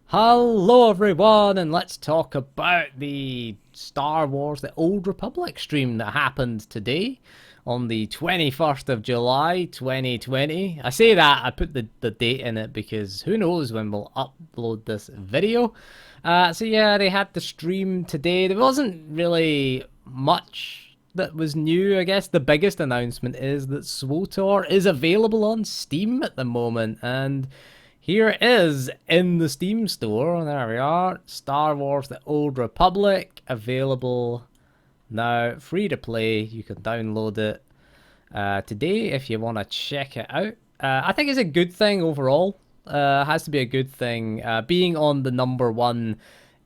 Hello everyone, and let's talk about the Star Wars The Old Republic stream that happened today on the 21st of July 2020. I say that, I put the date in it because who knows when we'll upload this video. So yeah, they had the stream today. There wasn't really much that was new. I guess the biggest announcement is that SWTOR is available on Steam at the moment, and here it is in the Steam store. There we are. Star Wars The Old Republic. Available now. Free to play. You can download it today if you want to check it out. I think it's a good thing overall. Has to be a good thing. Being on the #1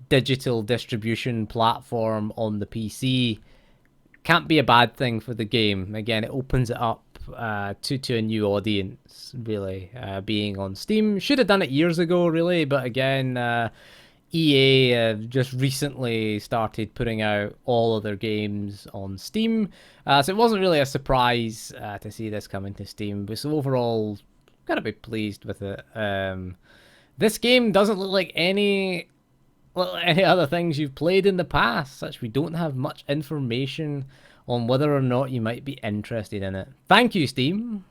digital distribution platform on the PC can't be a bad thing for the game. Again, it opens it up to a new audience, really. Being on Steam, should have done it years ago, really, but again, EA just recently started putting out all of their games on Steam, so it wasn't really a surprise to see this coming to Steam. But so overall, gotta be pleased with it. This game doesn't look like any other things you've played in the past, such we don't have much information on whether or not you might be interested in it. Thank you, Steam.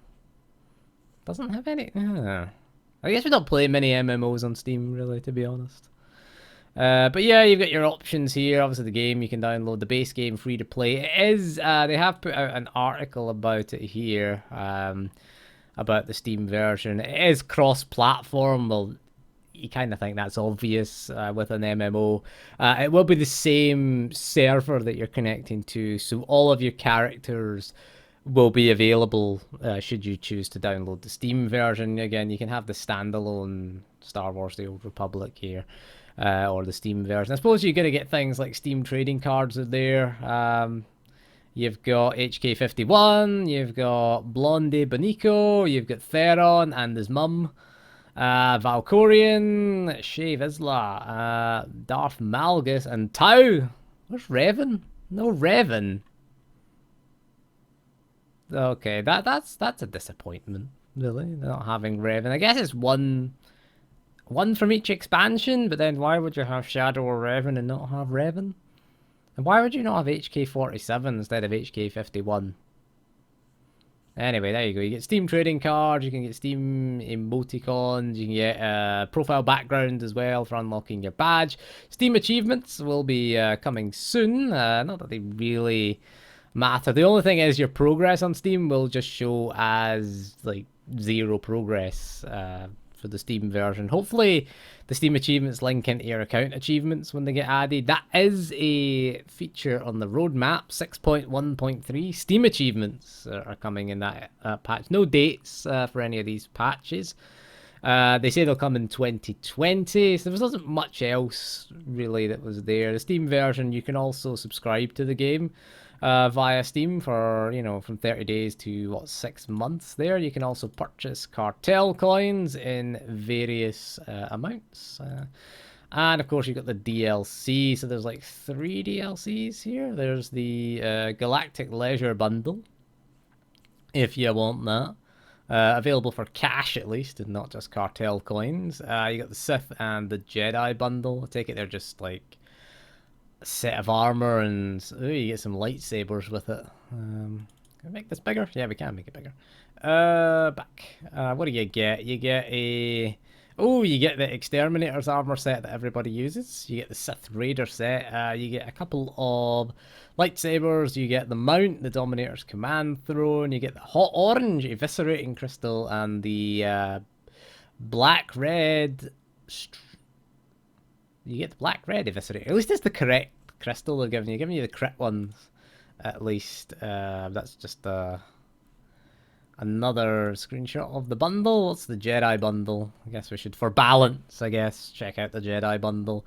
Doesn't have any. I guess we don't play many MMOs on Steam, really, to be honest. But yeah, you've got your options here. Obviously, the game you can download the base game free to play. It is. They have put out an article about it here. About the Steam version. It is cross-platform. Well, you kind of think that's obvious with an MMO. It will be the same server that you're connecting to, so all of your characters will be available should you choose to download the Steam version. Again, you can have the standalone Star Wars The Old Republic here, or the Steam version. I suppose you're going to get things like Steam trading cards are there. You've got HK51, you've got Blondie Bonico, you've got Theron and his mum. Valkorian, Shay Vizsla, Darth Malgus, and Tau. Where's Revan? No Revan. Okay, that's a disappointment, really, not having Revan. I guess it's one from each expansion, but then why would you have Shadow or Revan and not have Revan? And why would you not have HK47 instead of HK51? Anyway, there you go. You get Steam trading cards, you can get Steam emoticons, you can get profile background as well for unlocking your badge. Steam achievements will be coming soon. Not that they really matter. The only thing is your progress on Steam will just show as like 0 progress for the Steam version. Hopefully the Steam achievements link into your account achievements when they get added. That is a feature on the roadmap. 6.1.3 Steam achievements are coming in that patch. No dates for any of these patches. They say they'll come in 2020, so there wasn't much else really that was there. The Steam version, you can also subscribe to the game via Steam for, from 30 days to 6 months there. You can also purchase cartel coins in various amounts. And of course you've got the DLC, so there's like 3 DLCs here. There's the Galactic Leisure Bundle, if you want that. Available for cash at least, and not just cartel coins. You got the Sith and the Jedi Bundle. I take it they're just like set of armor, and you get some lightsabers with it. Can we make this bigger? Yeah, we can make it bigger. Back. What do you get? You get you get the Exterminator's armor set that everybody uses. You get the Sith Raider set. You get a couple of lightsabers. You get the mount, the Dominator's command throne. You get the hot orange eviscerating crystal and the black red. You get the black red eviscerator. At least it's the correct crystal they're giving you. Giving you the crit ones, at least. That's just another screenshot of the bundle. What's the Jedi bundle? I guess we should, for balance, check out the Jedi bundle.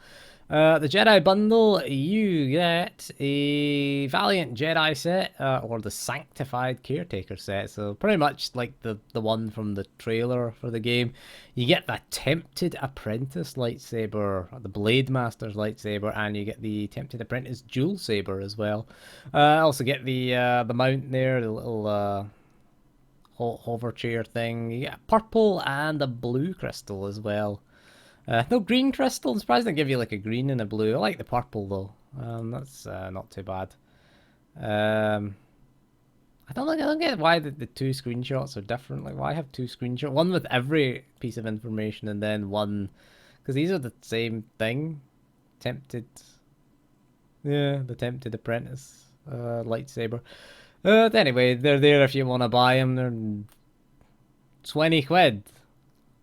The Jedi bundle, you get a Valiant Jedi set, or the Sanctified Caretaker set. So pretty much like the one from the trailer for the game. You get the Tempted Apprentice lightsaber, the Blade Master's lightsaber, and you get the Tempted Apprentice dual saber as well. Also get the mount there, the little hover chair thing. You get a purple and a blue crystal as well. No green crystal. I'm surprised they give you like a green and a blue. I like the purple though. That's not too bad. Um, I don't get why the two screenshots are different. Like, why have two screenshots? One with every piece of information, and then one because these are the same thing. Tempted, yeah, the tempted apprentice lightsaber. Anyway, they're there if you want to buy them. They're 20 quid.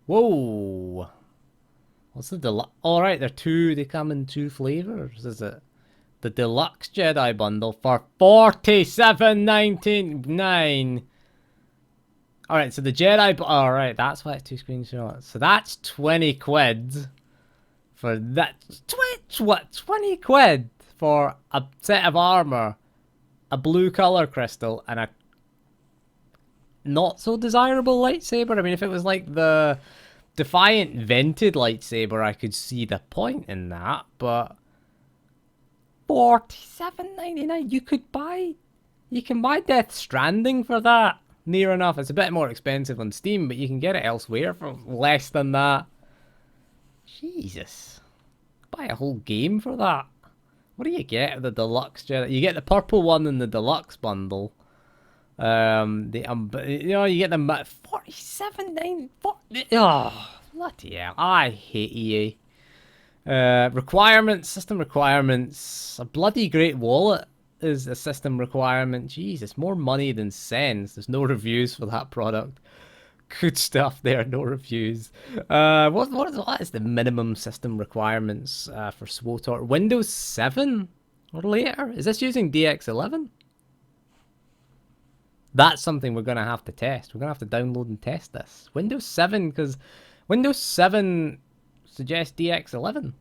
Whoa. What's the deluxe? All right, they're two. They come in two flavors. Is it the deluxe Jedi bundle for 47.99? All right, so the Jedi. All right, that's why it's two screenshots. So that's 20 quid for that. What? 20 quid for a set of armor, a blue color crystal, and a not so desirable lightsaber. I mean, if it was like the Defiant vented lightsaber, I could see the point in that, but 47.99. You can buy Death Stranding for that. Near enough. It's a bit more expensive on Steam, but you can get it elsewhere for less than that. Jesus. Buy a whole game for that. What do you get with the deluxe Jedi? You get the purple one in the deluxe bundle. You get them at 47.9. Oh, bloody hell! I hate EA. Requirements, system requirements. A bloody great wallet is a system requirement. Jesus, more money than sense. There's no reviews for that product. Good stuff there, no reviews. What is the minimum system requirements for SWTOR? Windows 7 or later? Is this using DX11? That's something we're going to have to test. We're going to have to download and test this. Windows 7, because Windows 7 suggests DX11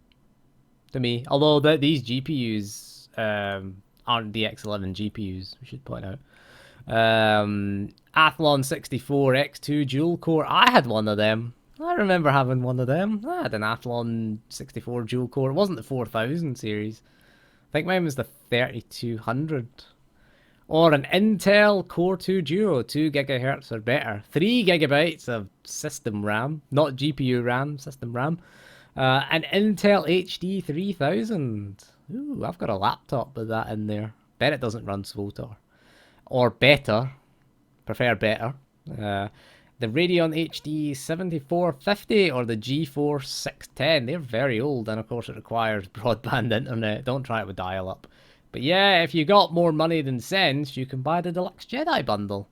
to me. Although these GPUs aren't DX11 GPUs, we should point out. Athlon 64 X2 dual core. I had one of them. I remember having one of them. I had an Athlon 64 dual core. It wasn't the 4000 series. I think mine was the 3200. Or an Intel Core 2 Duo, 2 GHz or better. 3 GB of system RAM, not GPU RAM, system RAM. An Intel HD 3000. Ooh, I've got a laptop with that in there. Bet it doesn't run SWTOR. Or better. Prefer better. The Radeon HD 7450 or the GeForce 610. They're very old, and of course it requires broadband internet. Don't try it with dial-up. But yeah, if you got more money than sense, you can buy the Deluxe Jedi bundle.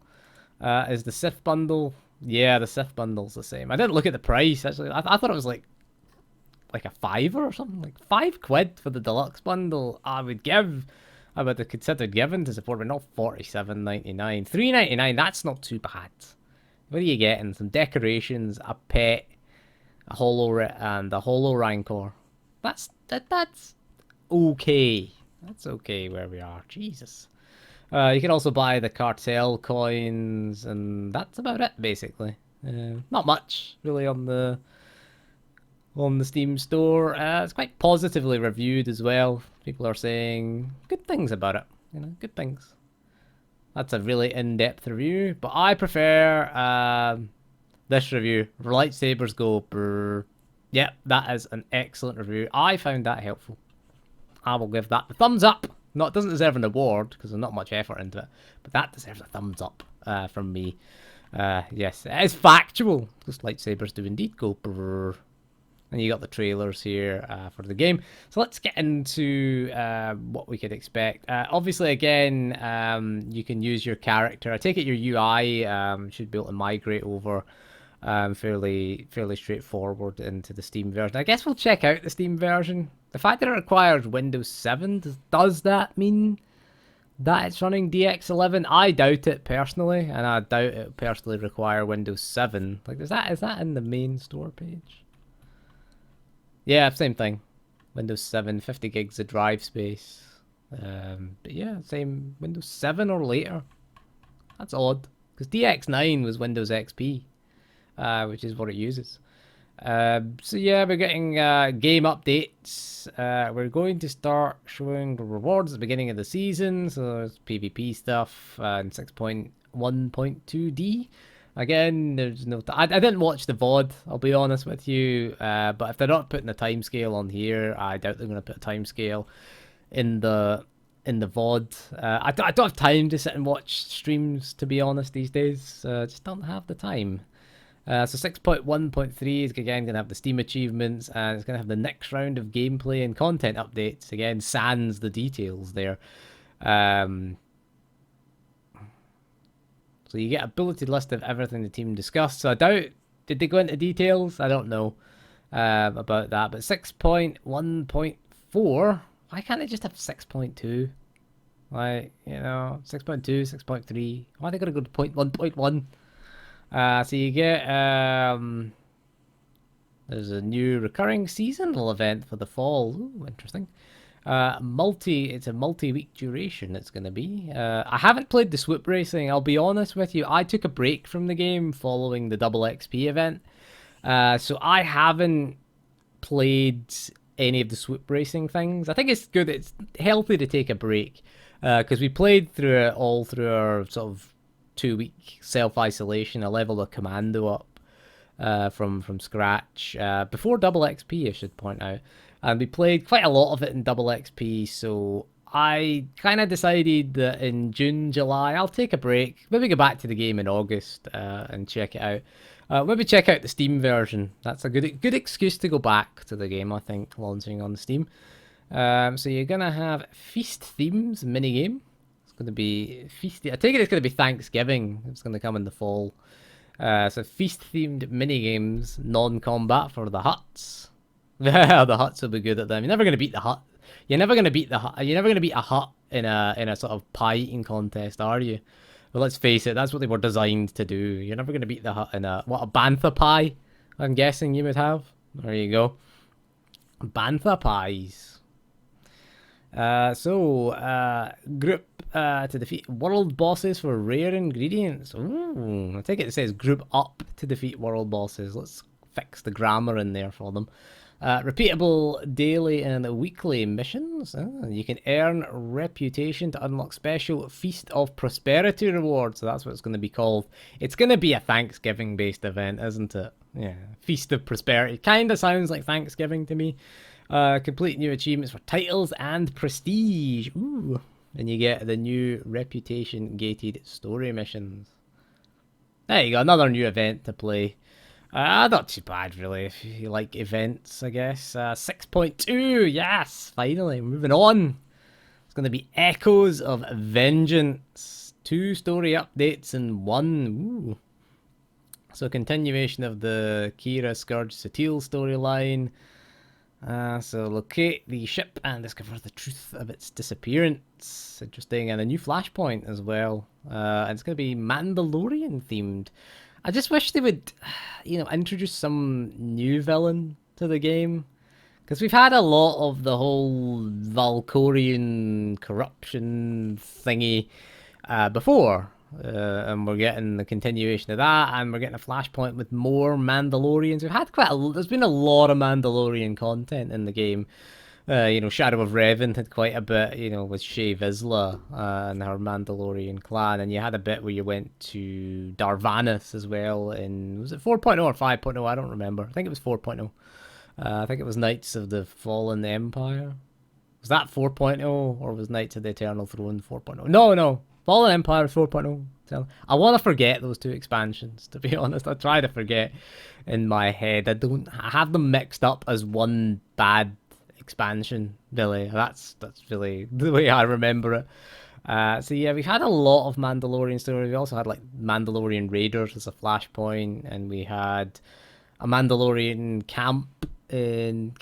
Is the Sith bundle? Yeah, the Sith bundle's the same. I didn't look at the price, actually. I thought it was like a $5 or something. Like £5 for the deluxe bundle. I would have considered giving to support, but not $47.99. $3.99, that's not too bad. What are you getting? Some decorations, a pet, a and a holo rancor. That's okay. That's okay where we are. Jesus. You can also buy the cartel coins, and that's about it, basically. Not much, really, on the Steam store. It's quite positively reviewed as well. People are saying good things about it. You know, good things. That's a really in-depth review, but I prefer this review. Lightsabers go brrr. Yeah, that is an excellent review. I found that helpful. I will give that the thumbs up. It doesn't deserve an award because there's not much effort into it, but that deserves a thumbs up from me. Yes, it is factual because lightsabers do indeed go brrr. And you got the trailers here for the game. So let's get into what we could expect. Obviously, again, you can use your character. I take it your UI should be able to migrate over fairly straightforward into the Steam version. I guess we'll check out the Steam version. The fact that it requires Windows 7, does that mean that it's running DX11? I doubt it personally, and I doubt it personally require Windows 7. Like, is that in the main store page? Yeah, same thing. Windows 7, 50 gigs of drive space. But yeah, same Windows 7 or later. That's odd, because DX9 was Windows XP, which is what it uses. So yeah, we're getting game updates. We're going to start showing the rewards at the beginning of the season. So there's PvP stuff and 6.1.2D. Again, there's no. I didn't watch the VOD. I'll be honest with you. But if they're not putting a timescale on here, I doubt they're going to put a timescale in the VOD. I don't have time to sit and watch streams, to be honest, these days. Just don't have the time. So 6.1.3 is again going to have the Steam achievements, and it's going to have the next round of gameplay and content updates. Again, sans the details there. So you get a bulleted list of everything the team discussed. So I doubt, did they go into details? I don't know about that. But 6.1.4, why can't they just have 6.2? Like, 6.2, 6.3. Why are they going to go to 0.1.1? So you get, there's a new recurring seasonal event for the fall. Ooh, interesting. It's a multi-week duration it's going to be. I haven't played the swoop racing, I'll be honest with you. I took a break from the game following the double XP event. So I haven't played any of the swoop racing things. I think it's good, it's healthy to take a break. Because we played through it all through our sort of 2-week self-isolation. I leveled a commando up from scratch. Before double XP, I should point out. And we played quite a lot of it in double XP, so I kind of decided that in June, July, I'll take a break. Maybe go back to the game in August and check it out. Maybe check out the Steam version. That's a good excuse to go back to the game, I think, launching on Steam. So you're going to have Feast Themes minigame. It's going to be feasty. I take it it's going to be Thanksgiving. It's going to come in the fall. So feast-themed minigames, non-combat for the huts. The huts will be good at them. You're never going to beat the hut. You're never going to beat the hut. You're never going to beat a hut in a sort of pie eating contest, are you? But let's face it, that's what they were designed to do. You're never going to beat the hut in a bantha pie. I'm guessing you would have. There you go. Bantha pies. Group to defeat world bosses for rare ingredients. Ooh, I take it says group up to defeat world bosses. Let's fix the grammar in there for them. Repeatable daily and weekly missions. You can earn reputation to unlock special Feast of Prosperity rewards. So that's what it's going to be called. It's going to be a Thanksgiving-based event, isn't it? Yeah, Feast of Prosperity. Kind of sounds like Thanksgiving to me. Complete new achievements for titles and prestige. Ooh. And you get the new reputation-gated story missions. There you go, another new event to play. Not too bad, really, if you like events, I guess. 6.2, yes, finally, moving on. It's going to be Echoes of Vengeance. 2 story updates in 1. Ooh. So, continuation of the Kira Scourge Satil storyline. So, locate the ship and discover the truth of its disappearance. Interesting, and a new flashpoint as well. And it's going to be Mandalorian themed. I just wish they would, introduce some new villain to the game. Because we've had a lot of the whole Valkorian corruption thingy before. And we're getting the continuation of that, and we're getting a flashpoint with more Mandalorians. We've had there's been a lot of Mandalorian content in the game. Shadow of Revan had quite a bit, with Shae Vizsla and her Mandalorian clan, and you had a bit where you went to Darvanis as well was it 4.0 or 5.0? I don't remember. I think it was 4.0. I think it was Knights of the Fallen Empire. Was that 4.0, or was Knights of the Eternal Throne 4.0? No. Fallen Empire 4.0. I want to forget those 2 expansions, to be honest. I try to forget in my head. I have them mixed up as one bad expansion, really. That's really the way I remember it. So yeah, we've had a lot of Mandalorian stories. We also had like Mandalorian Raiders as a flashpoint, and we had a Mandalorian camps in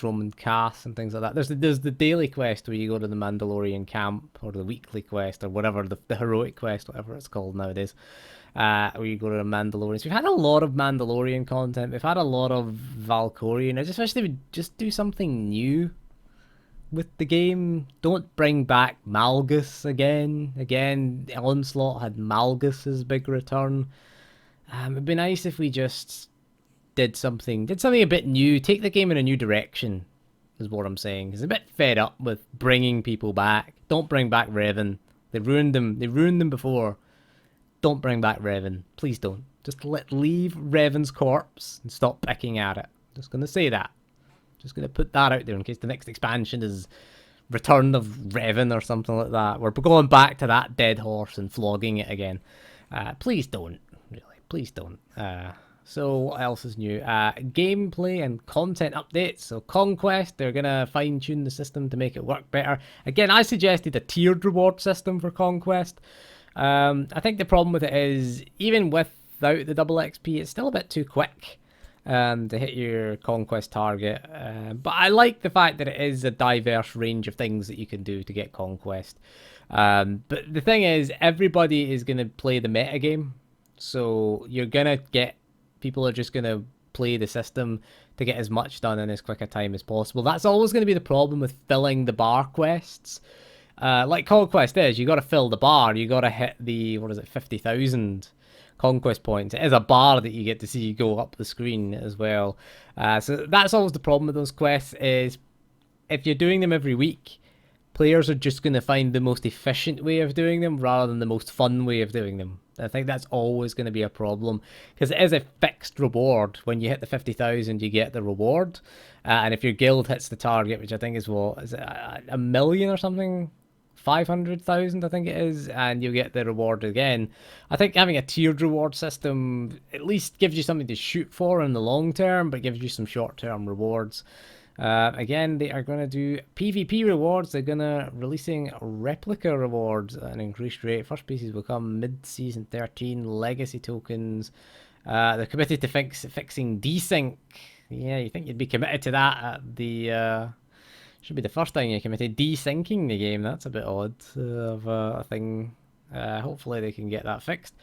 Roman Cass and things like that. There's the daily quest where you go to the Mandalorian camp, or the weekly quest, or whatever, the heroic quest, whatever it's called nowadays, where you go to the Mandalorians. We've had a lot of Mandalorian content. We've had a lot of Valkorian. I just wish they would just do something new with the game. Don't bring back Malgus again. Onslaught had Malgus's big return. It'd be nice if we just did something a bit new. Take the game in a new direction, is what I'm saying. It's a bit fed up with bringing people back. Don't bring back Revan. They ruined them before. don't bring back Revan. Please don't. Just leave Revan's corpse and stop picking at it. Just gonna say that. Just gonna put that out there in case the next expansion is Return of Revan or something like that. We're going back to that dead horse and flogging it again. Please don't. Really, please don't. So what else is new? Gameplay and content updates. So Conquest, they're going to fine-tune the system to make it work better. Again, I suggested a tiered reward system for Conquest. I think the problem with it is, even without the double XP, it's still a bit too quick to hit your Conquest target. But I like the fact that it is a diverse range of things that you can do to get Conquest. But the thing is, everybody is going to play the meta game. So you're going to get... People are just going to play the system to get as much done in as quick a time as possible. That's always going to be the problem with filling the bar quests. Like Conquest is, you got to fill the bar. You got to hit the, 50,000 Conquest points. It is a bar that you get to see go up the screen as well. So that's always the problem with those quests, is if you're doing them every week, players are just going to find the most efficient way of doing them rather than the most fun way of doing them. I think that's always going to be a problem, because it is a fixed reward. When you hit the 50,000, you get the reward. And if your guild hits the target, which I think is, what, is it a million or something? 500,000, I think it is, and you'll get the reward again. I think having a tiered reward system at least gives you something to shoot for in the long term, but gives you some short-term rewards. Again, they are going to do PvP rewards. They're going to releasing replica rewards at an increased rate. First pieces will come mid-season 13. Legacy tokens. They're committed to fixing desync. Yeah, you think you'd be committed to that at the... should be the first thing you committed. Desyncing the game. That's a bit odd of a thing. Hopefully they can get that fixed.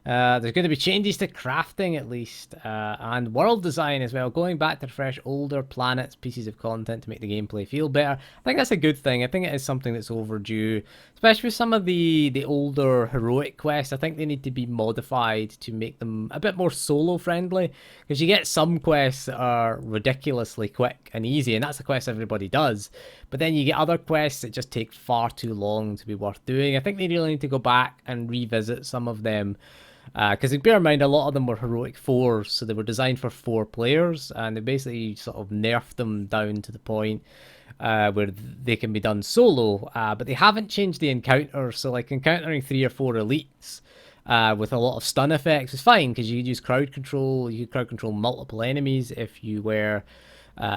There's going to be changes to crafting at least, and world design as well, going back to refresh older planets, pieces of content to make the gameplay feel better. I think that's a good thing. I think it is something that's overdue, especially with some of the older heroic quests. I think they need to be modified to make them a bit more solo friendly, because you get some quests that are ridiculously quick and easy, and that's the quest everybody does, but then you get other quests that just take far too long to be worth doing. I think they really need to go back and revisit some of them. Because bear in mind, a lot of them were heroic 4s, so they were designed for 4 players, and they basically sort of nerfed them down to the point where they can be done solo, but they haven't changed the encounters. So like encountering 3 or 4 elites with a lot of stun effects is fine, because you could use crowd control. You could crowd control multiple enemies if you were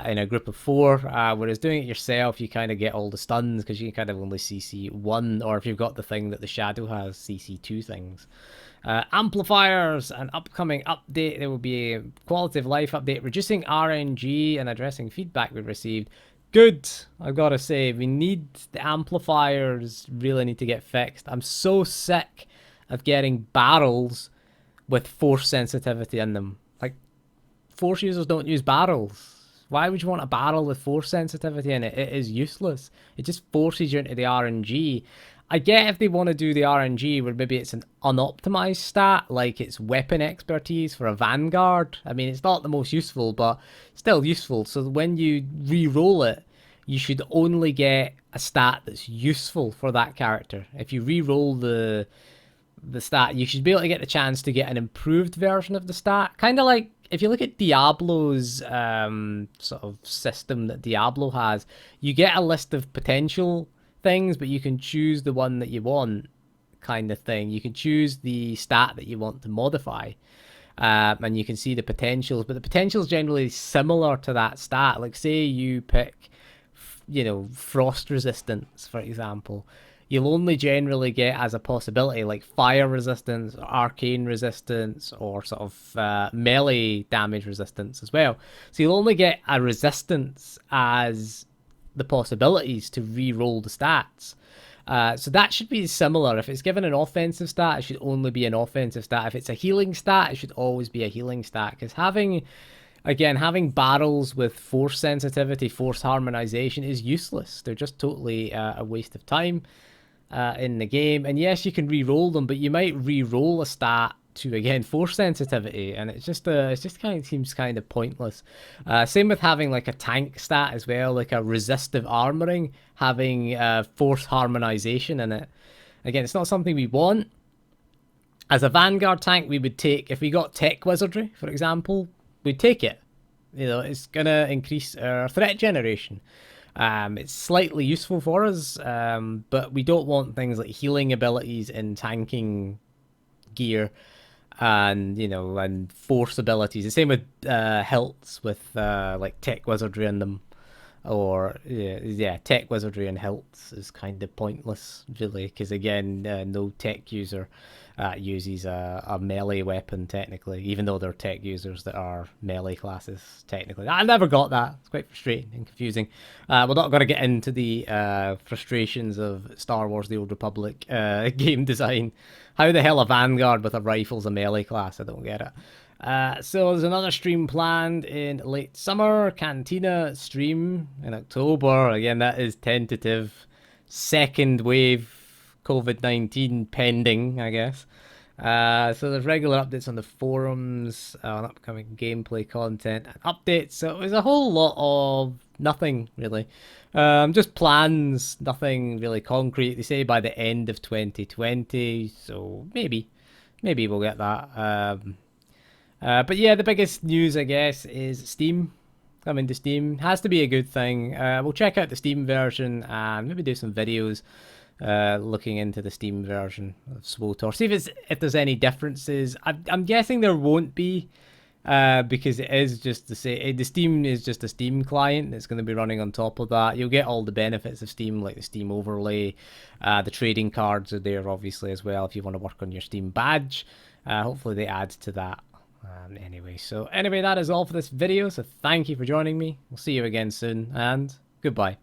in a group of 4, whereas doing it yourself, you kind of get all the stuns because you can kind of only CC 1, or if you've got the thing that the Shadow has, CC 2 things. Amplifiers, an upcoming update. There will be a quality of life update, reducing RNG and addressing feedback we've received. Good, I've got to say. We need the amplifiers, really need to get fixed. I'm so sick of getting barrels with force sensitivity in them. Like, force users don't use barrels. Why would you want a barrel with force sensitivity in it? It is useless. It just forces you into the RNG. I get if they want to do the RNG where maybe it's an unoptimized stat, like it's weapon expertise for a Vanguard. I mean, it's not the most useful, but still useful. So when you re-roll it, you should only get a stat that's useful for that character. If you re-roll the stat, you should be able to get the chance to get an improved version of the stat. Kind of like, if you look at Diablo's sort of system that Diablo has, you get a list of potential things, but you can choose the one that you want, kind of thing. You can choose the stat that you want to modify, and you can see the potentials, but the potentials generally similar to that stat. Like, say you pick, frost resistance, for example. You'll only generally get as a possibility like fire resistance, or arcane resistance, or sort of melee damage resistance as well. So you'll only get a resistance as the possibilities to re-roll the stats. So that should be similar. If it's given an offensive stat, it should only be an offensive stat. If it's a healing stat, it should always be a healing stat. Because having barrels with force sensitivity, force harmonization is useless. They're just totally a waste of time in the game. And yes, you can re-roll them, but you might re-roll a stat to, again, force sensitivity, and it just kind of seems kind of pointless. Same with having like a tank stat as well, like a resistive armoring, having force harmonization in it. Again, it's not something we want, As a Vanguard tank, we would take, if we got Tech Wizardry, for example, we'd take it. You know, it's going to increase our threat generation. It's slightly useful for us, but we don't want things like healing abilities in tanking gear and, you know, and force abilities. The same with hilts with like Tech Wizardry in them. Or yeah, Tech Wizardry and hilts is kind of pointless, really, because again, no tech user uses a melee weapon technically, even though they're tech users that are melee classes technically. I never got that. It's quite frustrating and confusing. We're not going to get into the frustrations of Star Wars: The Old Republic game design. How the hell a Vanguard with a rifle's a melee class? I don't get it. So there's another stream planned in late summer, Cantina stream in October. Again, that is tentative. Second wave COVID-19 pending, I guess. So there's regular updates on the forums, on upcoming gameplay content and updates. So there's a whole lot of nothing really. Just plans, nothing really concrete. They say by the end of 2020, so maybe we'll get that. But yeah, the biggest news, I guess, is Steam coming to Steam. Has to be a good thing. We'll check out the Steam version and maybe do some videos looking into the Steam version of SWTOR. See if there's any differences. I'm guessing there won't be, because it is just the Steam is just a Steam client that's going to be running on top of that. You'll get all the benefits of Steam, like the Steam overlay. The trading cards are there, obviously, as well, if you want to work on your Steam badge. Hopefully they add to that. Anyway, that is all for this video, so thank you for joining me. We'll see you again soon, and goodbye.